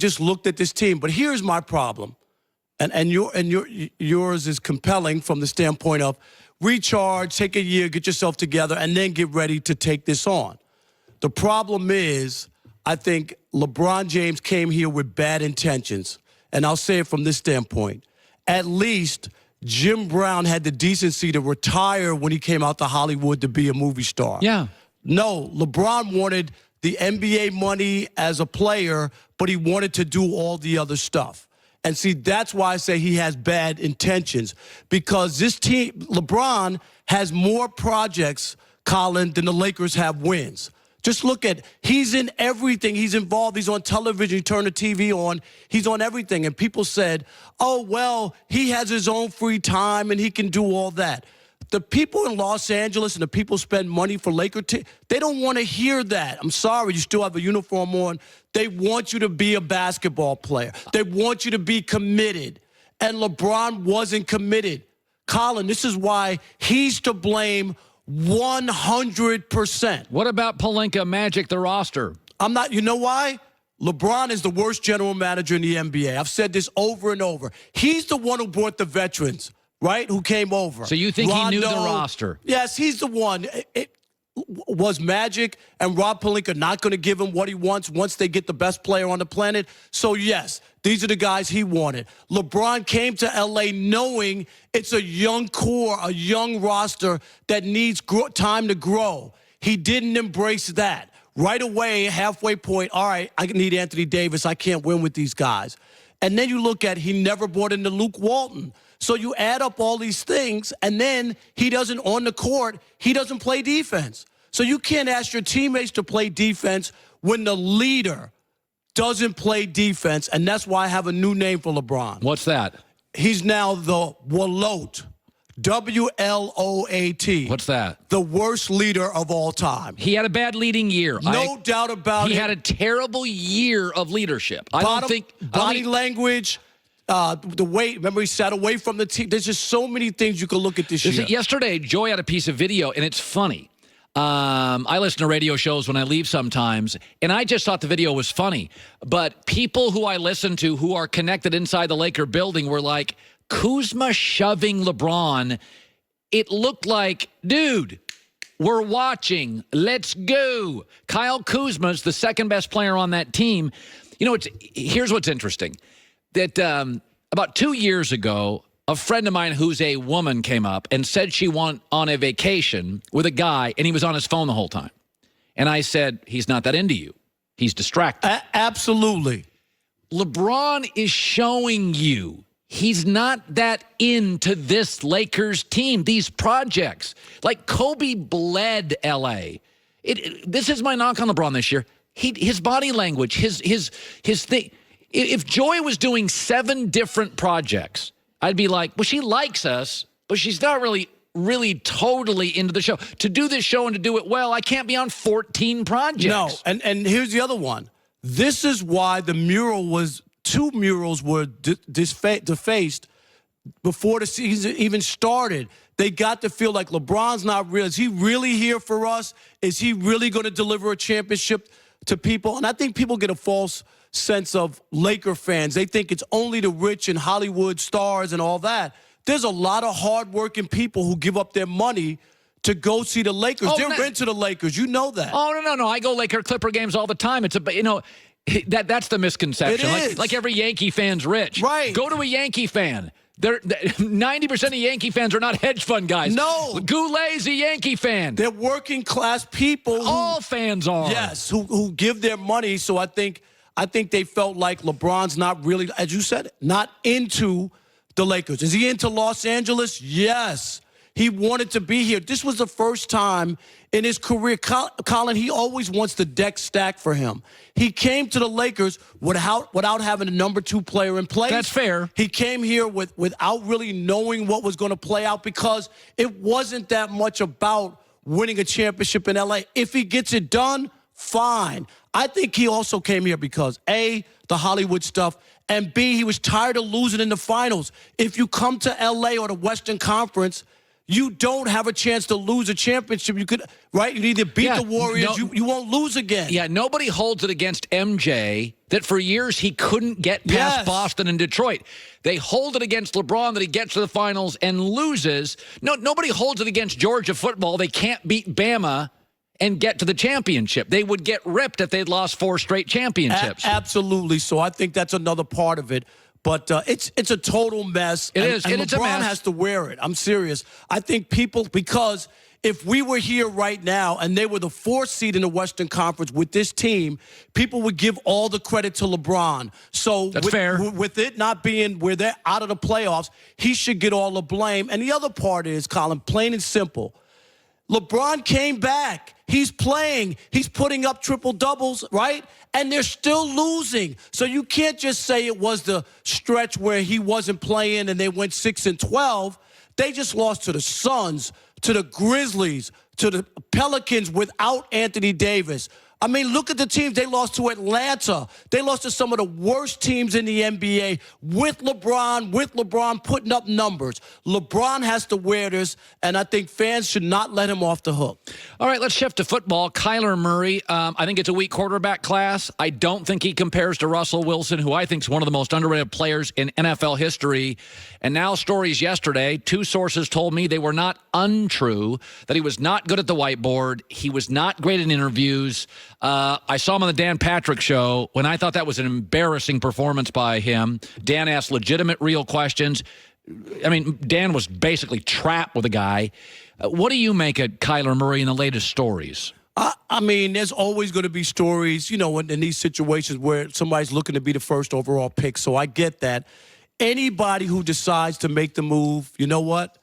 just looked at this team. But here's my problem, and yours is compelling from the standpoint of recharge, take a year, get yourself together, and then get ready to take this on. The problem is, I think LeBron James came here with bad intentions, and I'll say it from this standpoint. At least Jim Brown had the decency to retire when he came out to Hollywood to be a movie star. Yeah. No, LeBron wanted the NBA money as a player, but he wanted to do all the other stuff. And see, that's why I say he has bad intentions, because this team, LeBron, has more projects, Colin, than the Lakers have wins. Just look at, he's in everything. He's involved. He's on television. You turn the TV on. He's on everything. And people said, oh, well, he has his own free time and he can do all that. The people in Los Angeles and the people spend money for Laker team, they don't want to hear that. I'm sorry, you still have a uniform on. They want you to be a basketball player. They want you to be committed. And LeBron wasn't committed. Colin, this is why he's to blame 100%. What about Pelinka, Magic, the roster? I'm not, you know why? LeBron is the worst general manager in the NBA. I've said this over and over. He's the one who brought the veterans, right, who came over. So you think Rondo, he knew the roster? Yes, he's the one. Was Magic and Rob Pelinka not going to give him what he wants once they get the best player on the planet? So, yes, these are the guys he wanted. LeBron came to L.A. knowing it's a young core, a young roster that needs time to grow. He didn't embrace that. Right away, halfway point, all right, I need Anthony Davis. I can't win with these guys. And then you look at he never brought in the Luke Walton. So you add up all these things, and then he doesn't, on the court, he doesn't play defense. So you can't ask your teammates to play defense when the leader doesn't play defense, and that's why I have a new name for LeBron. What's that? He's now the Wloat, W-L-O-A-T. What's that? The worst leader of all time. He had a bad leading year. No doubt about it. He had a terrible year of leadership. Body language. The way, remember, he sat away from the team. There's just so many things you can look at this year. Yesterday, Joy had a piece of video, and it's funny. I listen to radio shows when I leave sometimes, and I just thought the video was funny. But people who I listen to who are connected inside the Laker building were like, Kuzma shoving LeBron. It looked like, dude, we're watching. Let's go. Kyle Kuzma's the second best player on that team. You know, here's what's interesting. That about 2 years ago, a friend of mine who's a woman came up and said she went on a vacation with a guy, and he was on his phone the whole time. And I said, he's not that into you. He's distracted. Absolutely. LeBron is showing you he's not that into this Lakers team, these projects. Like Kobe bled L.A. This is my knock on LeBron this year. His body language, his thing. If Joy was doing 7 different projects, I'd be like, well, she likes us, but she's not really totally into the show. To do this show and to do it well, I can't be on 14 projects. No, and here's the other one. This is why the mural was, 2 murals were defaced before the season even started. They got to feel like LeBron's not real. Is he really here for us? Is he really going to deliver a championship to people? And I think people get a false sense of Laker fans. They think it's only the rich and Hollywood stars and all that. There's a lot of hardworking people who give up their money to go see the Lakers. They're into the Lakers. You know that. Oh, no. I go Laker-Clipper games all the time. It's that's the misconception. It is. Like every Yankee fan's rich. Right. Go to a Yankee fan. 90% of Yankee fans are not hedge fund guys. No. Goulet's a Yankee fan. They're working class people. All fans are. Yes, who give their money. So I think they felt like LeBron's not really, as you said, not into the Lakers. Is he into Los Angeles? Yes. He wanted to be here. This was the first time in his career. Colin, he always wants the deck stacked for him. He came to the Lakers without having a number 2 player in place. That's fair. He came here without really knowing what was going to play out, because it wasn't that much about winning a championship in L.A. If he gets it done, fine. I think he also came here because, A, the Hollywood stuff, and B, he was tired of losing in the finals. If you come to L.A. or the Western Conference, you don't have a chance to lose a championship. You could, right? You either beat the Warriors, you won't lose again. Yeah, nobody holds it against MJ that for years he couldn't get past Boston and Detroit. They hold it against LeBron that he gets to the finals and loses. Nobody holds it against Georgia football. They can't beat Bama and get to the championship. They would get ripped if they'd lost 4 straight championships. Absolutely. So I think that's another part of it. But it's a total mess. It is. And it's a LeBron mess. has to wear it. I'm serious. I think people, because if we were here right now and they were the 4th seed in the Western Conference with this team, people would give all the credit to LeBron. So that's fair. With it not being where they're out of the playoffs, he should get all the blame. And the other part is, Colin, plain and simple, LeBron came back. He's playing. He's putting up triple-doubles, right? And they're still losing. So you can't just say it was the stretch where he wasn't playing and they went 6-12. They just lost to the Suns, to the Grizzlies, to the Pelicans without Anthony Davis. I mean, look at the teams. They lost to Atlanta. They lost to some of the worst teams in the NBA with LeBron putting up numbers. LeBron has to wear this, and I think fans should not let him off the hook. All right, let's shift to football. Kyler Murray, I think it's a weak quarterback class. I don't think he compares to Russell Wilson, who I think is one of the most underrated players in NFL history. And now stories yesterday, 2 sources told me they were not untrue, that he was not good at the whiteboard. He was not great in interviews. I saw him on the Dan Patrick Show when I thought that was an embarrassing performance by him. Dan asked legitimate, real questions. I mean, Dan was basically trapped with a guy. What do you make of Kyler Murray in the latest stories? I mean, there's always going to be stories, in these situations where somebody's looking to be the first overall pick. So I get that. Anybody who decides to make the move, you know what?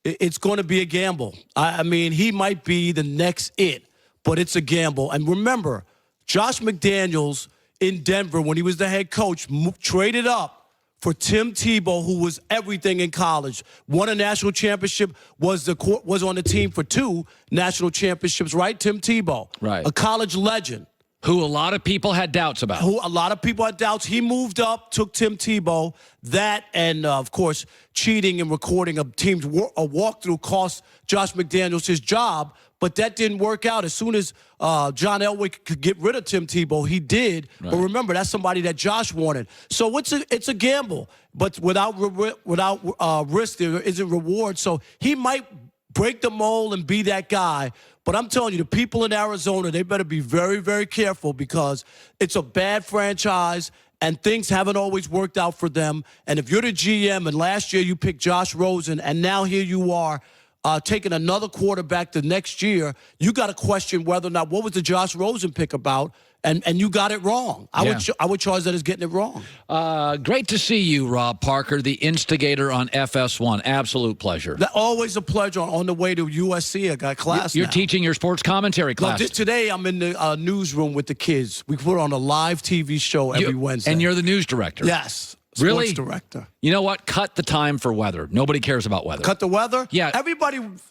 It's going to be a gamble. I mean, he might be the next it. But it's a gamble. And remember, Josh McDaniels in Denver, when he was the head coach, traded up for Tim Tebow, who was everything in college. Won a national championship, was on the team for 2 national championships, right? Tim Tebow. Right. A college legend. Who a lot of people had doubts about. Who a lot of people had doubts. He moved up, took Tim Tebow. That and, of course, cheating and recording a team's a walkthrough cost Josh McDaniels his job. But that didn't work out. As soon as John Elway could get rid of Tim Tebow, he did. Right. But remember, that's somebody that Josh wanted. So it's a gamble. But without risk, there isn't reward. So he might break the mold and be that guy. But I'm telling you, the people in Arizona, they better be very, very careful because it's a bad franchise and things haven't always worked out for them. And if you're the GM and last year you picked Josh Rosen and now here you are taking another quarterback the next year, you got to question whether or not what was the Josh Rosen pick about, and you got it wrong. I would charge that as getting it wrong. Great to see you, Rob Parker, the instigator on FS1. Absolute pleasure. Always a pleasure. On the way to USC, I got class. You're teaching your sports commentary class. No, today I'm in the newsroom with the kids. We put on a live TV show every Wednesday. And you're the news director. Yes. Really? Sports director. You know what? Cut the time for weather. Nobody cares about weather. Cut the weather? Yeah.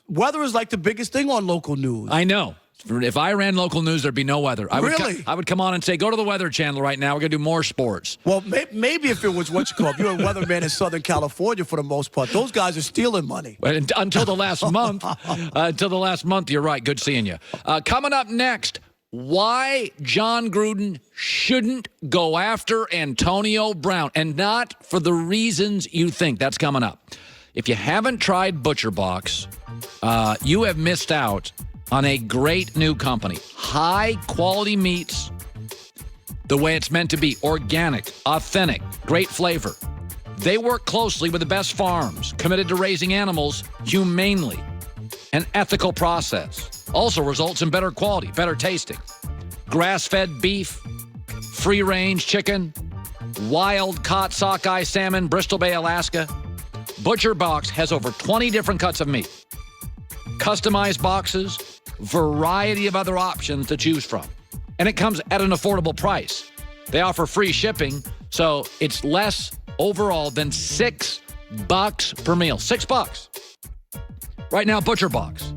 Weather is like the biggest thing on local news. I know. If I ran local news, there'd be no weather. I would come on and say, go to the Weather Channel right now. We're going to do more sports. Well, maybe if it was you're a weatherman in Southern California for the most part. Those guys are stealing money. Until the last month. Until the last month, you're right. Good seeing you. Coming up next, why John Gruden shouldn't go after Antonio Brown, and not for the reasons you think. That's coming up. If you haven't tried Butcher Box, you have missed out on a great new company. High-quality meats, the way it's meant to be. Organic, authentic, great flavor. They work closely with the best farms, committed to raising animals humanely. An ethical process. Also results in better quality, better tasting. Grass-fed beef, free-range chicken, wild-caught sockeye salmon, Bristol Bay, Alaska. Butcher Box has over 20 different cuts of meat. Customized boxes, variety of other options to choose from. And it comes at an affordable price. They offer free shipping, so it's less overall than $6 per meal. $6. Right now, Butcher Box,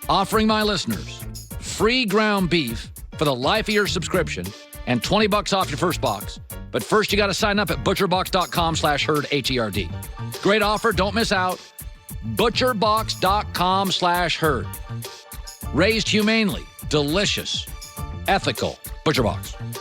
offering my listeners free ground beef for the life of your subscription and $20 off your first box. But first, you got to sign up at butcherbox.com/herd, HERD. Great offer. Don't miss out. butcherbox.com/herd. Raised humanely, delicious, ethical. ButcherBox.